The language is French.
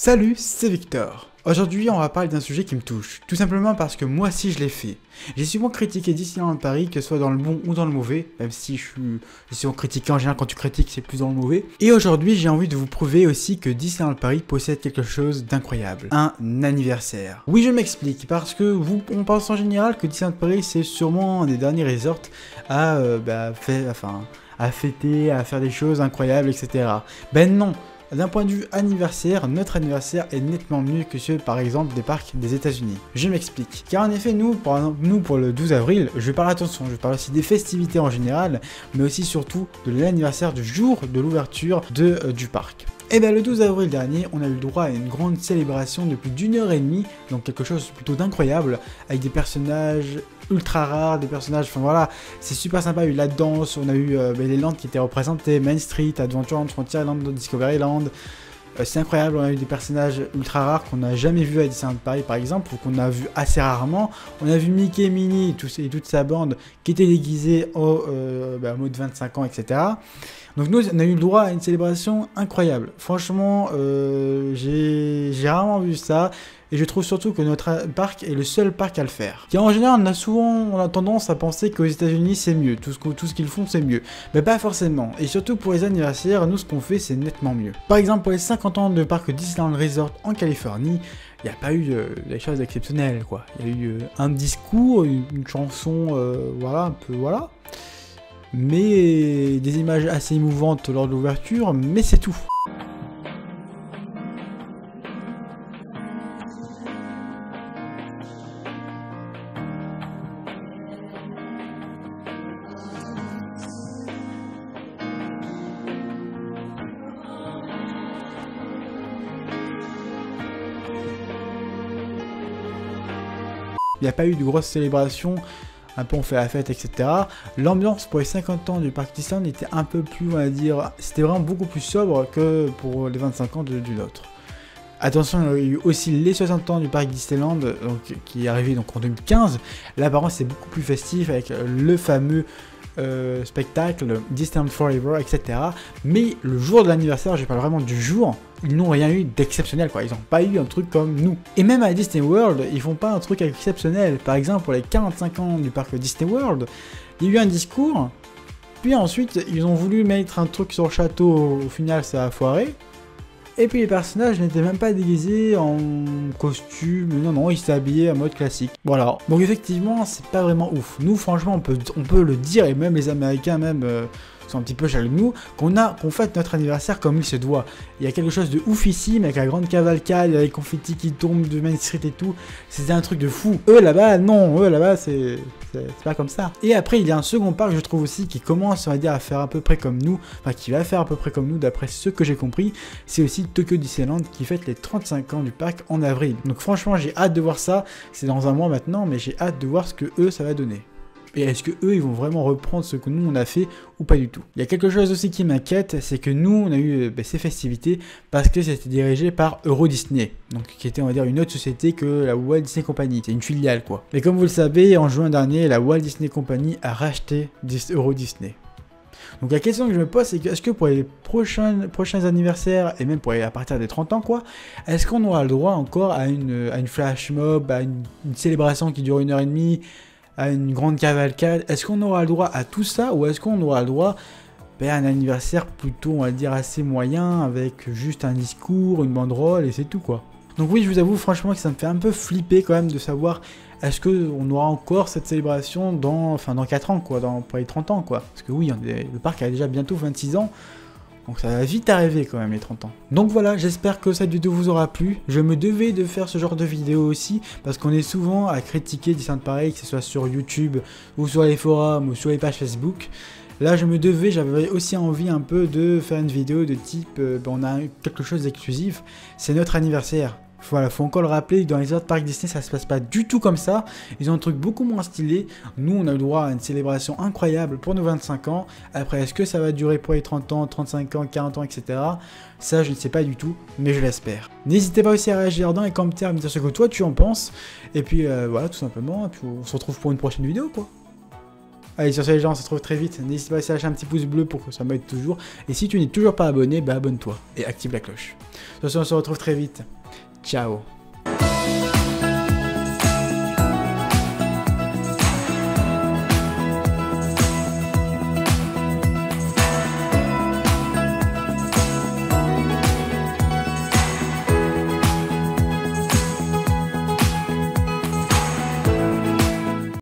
Salut, c'est Victor. Aujourd'hui, on va parler d'un sujet qui me touche, tout simplement parce que moi aussi je l'ai fait. J'ai souvent critiqué Disneyland Paris, que ce soit dans le bon ou dans le mauvais, même si j'ai souvent critiqué, en général quand tu critiques c'est plus dans le mauvais. Et aujourd'hui, j'ai envie de vous prouver aussi que Disneyland Paris possède quelque chose d'incroyable, un anniversaire. Oui, je m'explique, parce que on pense en général que Disneyland Paris c'est sûrement un des derniers resorts à fêter, à faire des choses incroyables, etc. Ben non. D'un point de vue anniversaire, notre anniversaire est nettement mieux que ceux par exemple des parcs des États-Unis. Je m'explique. Car en effet, nous pour le 12 avril, je parle aussi des festivités en général, mais aussi surtout de l'anniversaire du jour de l'ouverture du parc. Et bien le 12 avril dernier, on a eu le droit à une grande célébration de plus d'1h30, donc quelque chose plutôt d'incroyable, avec des personnages ultra rares, des personnages, enfin voilà, c'est super sympa, il y a eu la danse, on a eu les landes qui étaient représentées, Main Street, Adventureland, Frontierland, Discoveryland, c'est incroyable, on a eu des personnages ultra rares qu'on n'a jamais vus à Disneyland Paris par exemple, ou qu'on a vu assez rarement. On a vu Mickey et Minnie et toute sa bande qui étaient déguisés au mode 25 ans, etc. Donc nous, on a eu le droit à une célébration incroyable. Franchement, j'ai rarement vu ça. Et je trouve surtout que notre parc est le seul parc à le faire. Car en général, on a tendance à penser qu'aux États-Unis c'est mieux. Tout ce qu'ils font c'est mieux. Mais pas forcément. Et surtout pour les anniversaires, nous ce qu'on fait c'est nettement mieux. Par exemple pour les 50 ans de parc Disneyland Resort en Californie, il n'y a pas eu des choses exceptionnelles quoi. Il y a eu un discours, une chanson, voilà, un peu voilà. Mais des images assez émouvantes lors de l'ouverture, mais c'est tout. Il n'y a pas eu de grosses célébrations, un peu on fait la fête, etc. L'ambiance pour les 50 ans du parc Disneyland était un peu plus, on va dire, c'était vraiment beaucoup plus sobre que pour les 25 ans du nôtre. Attention, il y a eu aussi les 60 ans du parc Disneyland, donc, qui est arrivé donc, en 2015. Là par contre c'est beaucoup plus festif avec le fameux spectacle Disneyland Forever, etc. Mais le jour de l'anniversaire, je parle vraiment du jour, ils n'ont rien eu d'exceptionnel quoi, ils n'ont pas eu un truc comme nous. Et même à Disney World, ils font pas un truc exceptionnel. Par exemple pour les 45 ans du parc Disney World, il y a eu un discours, puis ensuite ils ont voulu mettre un truc sur le château, au final ça a foiré. Et puis les personnages n'étaient même pas déguisés en costume, non, ils étaient habillés en mode classique. Voilà, donc effectivement, c'est pas vraiment ouf. Nous, franchement, on peut le dire, et même les Américains, sont un petit peu jaloux de nous, qu'on fête notre anniversaire comme il se doit. Il y a quelque chose de oufissime, avec la grande cavalcade, il y a les confettis qui tombent de Main Street et tout. C'était un truc de fou. Eux là-bas, non, eux là-bas, c'est pas comme ça. Et après, il y a un second parc, je trouve aussi, qui commence, on va dire, à faire à peu près comme nous, enfin, qui va faire à peu près comme nous, d'après ce que j'ai compris. C'est aussi Tokyo Disneyland qui fête les 35 ans du parc en avril. Donc franchement, j'ai hâte de voir ça. C'est dans un mois maintenant, mais j'ai hâte de voir ce que eux, ça va donner. Et est-ce que eux ils vont vraiment reprendre ce que nous on a fait ou pas du tout? Il y a quelque chose aussi qui m'inquiète, c'est que nous on a eu ces festivités parce que c'était dirigé par Euro Disney, donc qui était on va dire une autre société que la Walt Disney Company, c'est une filiale quoi. Mais comme vous le savez, en juin dernier, la Walt Disney Company a racheté Euro Disney. Donc la question que je me pose, c'est que est-ce que pour les prochains anniversaires, et même à partir des 30 ans quoi, est-ce qu'on aura le droit encore à une flash mob, à une célébration qui dure 1h30, à une grande cavalcade? Est-ce qu'on aura le droit à tout ça, ou est-ce qu'on aura le droit à un anniversaire plutôt, on va dire, assez moyen, avec juste un discours, une banderole, et c'est tout quoi. Donc oui, je vous avoue franchement que ça me fait un peu flipper quand même de savoir est-ce qu'on aura encore cette célébration dans 4 ans quoi, pour les 30 ans quoi. Parce que oui, le parc a déjà bientôt 26 ans. Donc ça va vite arriver quand même les 30 ans. Donc voilà, j'espère que cette vidéo vous aura plu. Je me devais de faire ce genre de vidéo aussi, parce qu'on est souvent à critiquer Disneyland Paris, que ce soit sur YouTube, ou sur les forums, ou sur les pages Facebook. Là j'avais aussi envie un peu de faire une vidéo de type, on a quelque chose d'exclusif, c'est notre anniversaire. Voilà, faut encore le rappeler, dans les autres parcs Disney, ça se passe pas du tout comme ça. Ils ont un truc beaucoup moins stylé. Nous, on a le droit à une célébration incroyable pour nos 25 ans. Après, est-ce que ça va durer pour les 30 ans, 35 ans, 40 ans, etc. Ça, je ne sais pas du tout, mais je l'espère. N'hésitez pas aussi à réagir dans les commentaires, à me dire ce que toi tu en penses. Et puis, voilà, tout simplement. Et puis, on se retrouve pour une prochaine vidéo, quoi. Allez, sur ce les gens, on se retrouve très vite. N'hésite pas à lâcher un petit pouce bleu pour que ça m'aide toujours. Et si tu n'es toujours pas abonné, bah abonne-toi et active la cloche. Sur ce, on se retrouve très vite. Ciao.